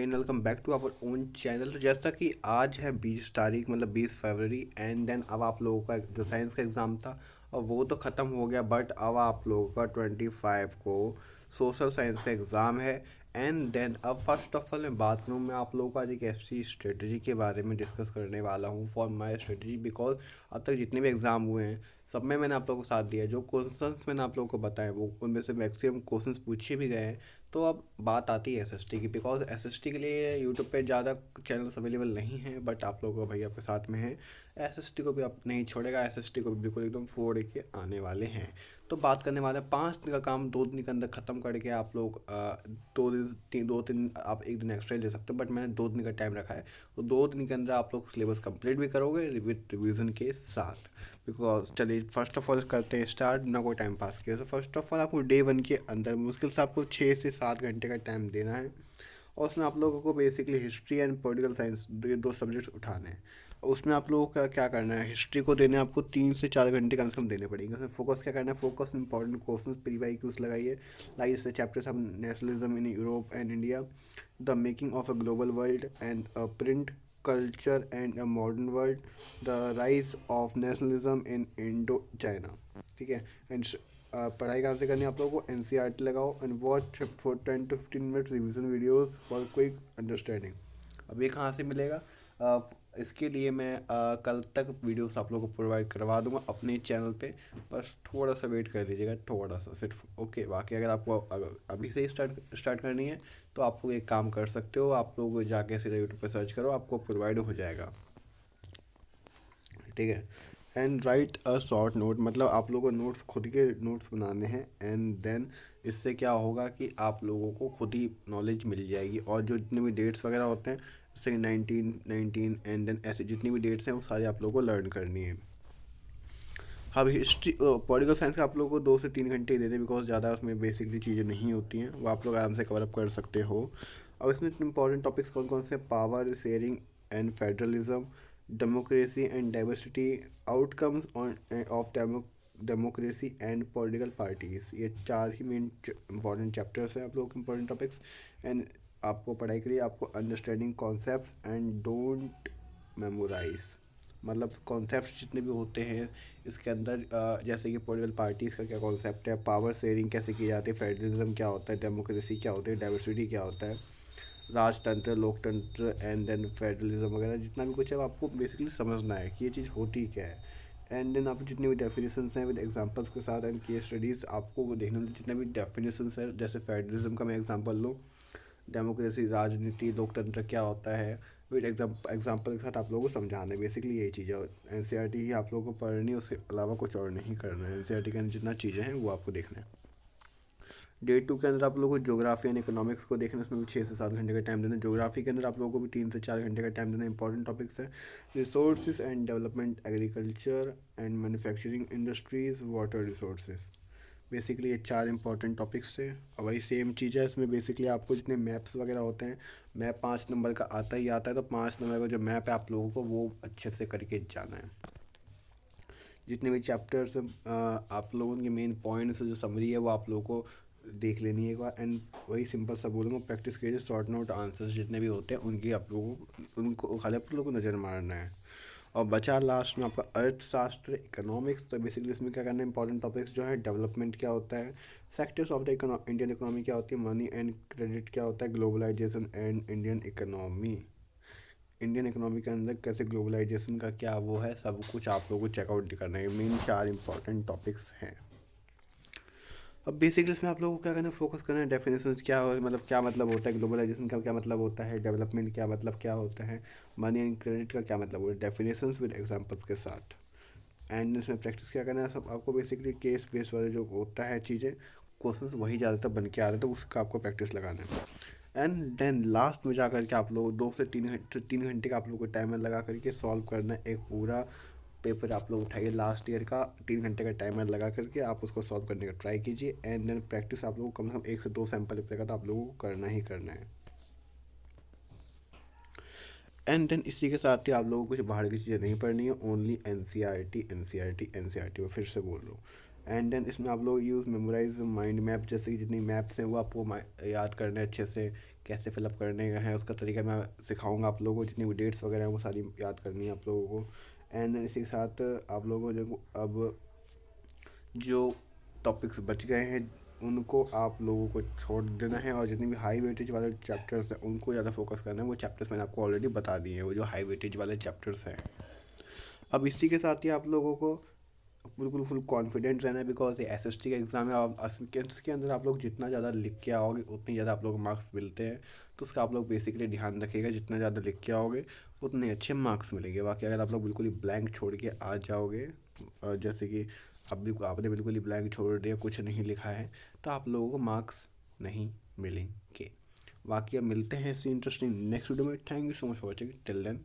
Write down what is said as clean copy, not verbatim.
Again welcome back to our own channel. तो जैसा कि आज है 20 तारीख मतलब 20 फरवरी, एंड देन अब आप लोगों का जो साइंस का एग्ज़ाम था और वो तो ख़त्म हो गया, बट अब आप लोगों का 25 को सोशल साइंस का एग्ज़ाम है। एंड देन अब फर्स्ट ऑफ ऑल मैं बात करूँ, मैं आप लोगों को आज एक ऐसी स्ट्रेटजी के बारे में डिस्कस करने वाला हूँ फॉर माई स्ट्रेटजी, बिकॉज अब तक जितने भी एग्ज़ाम हुए हैं सब में मैंने आप लोगों को साथ दिया है। जो क्वेश्चंस मैंने आप लोगों को बताए वो उनमें से मैक्सिमम क्वेश्चंस पूछे भी गए हैं। तो अब बात आती है एसएसटी की, बिकॉज एसएसटी के लिए यूट्यूब पे ज़्यादा चैनल्स अवेलेबल नहीं है, बट आप लोगों का भाई आपके साथ में है। एसएसटी को भी आप नहीं छोड़ेगा, एसएसटी को भी बिल्कुल एकदम फोड़ के आने वाले हैं। तो बात करने वाले हैं 5 दिन का काम 2 दिन के अंदर ख़त्म करके आप लोग 2 दिन आप एक दिन एक्स्ट्रा ले सकते हो, बट मैंने 2 दिन का टाइम रखा है। तो 2 दिन के अंदर आप लोग सिलेबस कंप्लीट भी करोगे विद रिविज़न के साथ। बिकॉज चलिए फर्स्ट ऑफ ऑल करते हैं स्टार्ट, ना कोई टाइम पास किया। तो फर्स्ट ऑफ ऑल आपको डे 1 के अंदर मुश्किल से आपको 6 से 7 घंटे का टाइम देना है, और उसमें आप लोगों को basically history and political science ये दो सब्जेक्ट्स उठाने हैं। उसमें आप लोगों का क्या करना है, हिस्ट्री को देने आपको 3 से 4 घंटे कम से कम देने पड़ेंगे। उसमें फोकस क्या करना है, focus important question P Y Qs लगाइए। लाइक जैसे chapters of nationalism in Europe and India, the making of a global world and a print culture and a modern world, the rise of nationalism in Indo China. ठीक है। And पढ़ाई कहाँ से करनी है आप लोगों को, एनसीईआरटी लगाओ and watch for 10 to 15 minutes revision videos for quick understanding. अब ये कहाँ से मिलेगा? इसके लिए मैं कल तक वीडियोस आप लोगों को प्रोवाइड करवा दूंगा अपने चैनल पे। बस थोड़ा सा वेट कर लीजिएगा, थोड़ा सा सिर्फ। ओके, बाकी अगर आपको अगर अभी से ही स्टार्ट करनी है तो आप लोग एक काम कर सकते हो, आप लोग जाके सीधा यूट्यूब पे सर्च करो, आपको प्रोवाइड हो जाएगा। ठीक है। And right a short note, मतलब आप लोगों को नोट्स खुद के नोट्स बनाने हैं। एंड देन इससे क्या होगा कि आप लोगों को खुद ही नॉलेज मिल जाएगी, और जो जितने भी डेट्स वगैरह होते हैं जैसे 19 19 एंड देन ऐसे जितनी भी डेट्स हैं वो सारी आप लोगों को लर्न करनी है। अब हिस्ट्री पॉलिटिकल साइंस का आप लोगों को 2 से 3 घंटे ही देने, बिकॉज ज़्यादा उसमें बेसिकली चीज़ें नहीं होती हैं, वो आप लोग आराम से कवर अप कर सकते हो। अब इसमें इंपॉर्टेंट टॉपिक्स कौन कौन से, power sharing and federalism, democracy and diversity, outcomes on off democracy and political parties, ये 4 ही मेन इंपॉर्टेंट चैप्टर्स हैं आप लोग के इंपॉर्टेंट टॉपिक्स। एंड आपको पढ़ाई के लिए आपको understanding concepts and don't memorise, मतलब कॉन्सेप्ट जितने भी होते हैं इसके अंदर, जैसे कि पॉलिटिकल पार्टीज़ का क्या कॉन्सेप्ट है, पावर शेयरिंग कैसे की जाती है, फेडरलिज्म क्या होता है, डेमोक्रेसी क्या होती है, डाइवर्सिटी क्या होता है, राजतंत्र लोकतंत्र एंड देन फेडरलिज्म वगैरह जितना भी कुछ है वो आपको बेसिकली समझना है कि ये चीज़ होती क्या है। एंड देन आप जितनी भी डेफिनेशंस हैं विद एग्जांपल्स के साथ एंड केस स्टडीज़ आपको वो देखने में, जितने भी डेफिनेशंस है जैसे फेडरलिज्म का मैं एग्जांपल लूँ, डेमोक्रेसी राजनीति लोकतंत्र क्या होता है, विद एग्जाम्पल के साथ आप लोगों को समझाना है। बेसिकली यही चीज़ है, एनसीईआरटी ही आप लोगों को पढ़नी है, उसके अलावा कुछ और नहीं करना है। एनसीईआरटी के अंदर जितना चीज़ें हैं वो आपको देखना है। डे 2 के अंदर आप लोगों को ज्योग्राफी एंड इकोनॉमिक्स को देखना है, उसमें भी 6 से 7 घंटे का टाइम देना है। ज्योग्राफी के अंदर आप लोगों को भी 3 से 4 घंटे का टाइम देना है। इंपॉर्टेंट टॉपिक्स है resources and development, agriculture and manufacturing industries, water resources. Basically ये 4 इंपॉर्टेंट टॉपिक्स थे। और वही सेम चीज़ है इसमें, बेसिकली आपको जितने मैप्स वगैरह होते हैं, मैप 5 नंबर का आता ही आता है, तो 5 नंबर का जो मैप है आप लोगों को वो अच्छे से करके जाना है। जितने भी चैप्टर्स आप लोगों के मेन पॉइंट्स जो समरी है वो आप लोगों को देख लेनी है एक बार। एंड वही सिंपल सा बोलूँगा, प्रैक्टिस कीजिए, शॉर्ट नोट आंसर्स जितने भी होते हैं उनकी आप लोगों को उनको खाली आप लोगों को नज़र मारना है। और बचा लास्ट में आपका अर्थशास्त्र इकोनॉमिक्स। तो बेसिकली इसमें क्या करना है, इंपॉर्टेंट टॉपिक्स जो है, डेवलपमेंट क्या होता है, sectors of the Indian economy क्या होती है, मनी एंड क्रेडिट क्या होता है, globalisation and Indian economy, Indian economy के अंदर कैसे ग्लोबलाइजेशन का क्या वो है, सब कुछ आप लोगों को चेकआउट करना है। मेन 4 इंपॉर्टेंट टॉपिक्स हैं। अब बेसिकली इसमें आप लोगों को क्या करना है, फोकस करना है डेफिनेशंस क्या हो, मतलब क्या मतलब होता है ग्लोबलाइजेशन का, क्या मतलब होता है डेवलपमेंट क्या मतलब क्या होता है, मनी एंड क्रेडिट का क्या मतलब होता है, डेफिनेशंस विद एग्जांपल्स के साथ। एंड इसमें प्रैक्टिस क्या करना है, सब आपको बेसिकली केस बेस वाले जो होता है चीज़ें, क्वेश्चंस वही ज़्यादातर बन के आ रहे हैं, तो उसका आपको प्रैक्टिस लगाना है। एंड देन लास्ट में जा करके आप लोग 2 से 3 घंटे का आप लोग को टाइमर लगा करके सॉल्व करना है एक पूरा पेपर। आप लोग उठाइए लास्ट ईयर का, 3 घंटे का टाइमर लगा करके आप उसको सॉल्व करने का ट्राई कीजिए। एंड देन प्रैक्टिस आप लोगों को कम से कम 1 से 2 सैम्पल पेपर का तो आप लोगों को करना ही करना है। एंड देन इसी के साथ ही आप लोगों को कुछ बाहर की चीज़ें नहीं पढ़नी है, only N C R T, N C R T, N C R T. मैं फिर से बोल रहा हूँ, एंड देन इसमें आप लोग यूज़ मेमोराइज माइंड मैप, जैसे कि जितनी मैप्स हैं वो आपको याद करने हैं अच्छे से, कैसे फिलअप करने का है उसका तरीका मैं सिखाऊंगा आप लोगों को। जितनी भी डेट्स वगैरह हैं वो सारी याद करनी है आप लोगों को। एंड इसी के साथ आप लोगों को जो अब जो टॉपिक्स बच गए हैं उनको आप लोगों को छोड़ देना है, और जितने भी हाई वेटेज वाले चैप्टर्स हैं उनको ज़्यादा फोकस करना है। वो चैप्टर्स मैंने आपको ऑलरेडी बता दिए हैं, वो जो हाई वेटेज वाले चैप्टर्स हैं। अब इसी के साथ ही आप लोगों को बिल्कुल फुल कॉन्फिडेंट रहना है, बिकॉज ये एसएसटी का एग्ज़ाम है। आप इसके अंदर आप लोग जितना ज़्यादा लिख के आओगे उतनी ज़्यादा आप लोग मार्क्स मिलते हैं। तो उसका आप लोग बेसिकली ध्यान रखिएगा, जितना ज़्यादा लिख के आओगे उतने अच्छे मार्क्स मिलेंगे। बाकी अगर आप लोग बिल्कुल ही ब्लैंक छोड़ के आ जाओगे, जैसे कि अब आपने बिल्कुल ही ब्लैंक छोड़ दिया, कुछ नहीं लिखा है, तो आप लोगों को मार्क्स नहीं मिलेंगे। बाकी अब मिलते हैं इसी इंटरेस्टिंग नेक्स्ट वीडियो में। Thank you so much for watching, till then.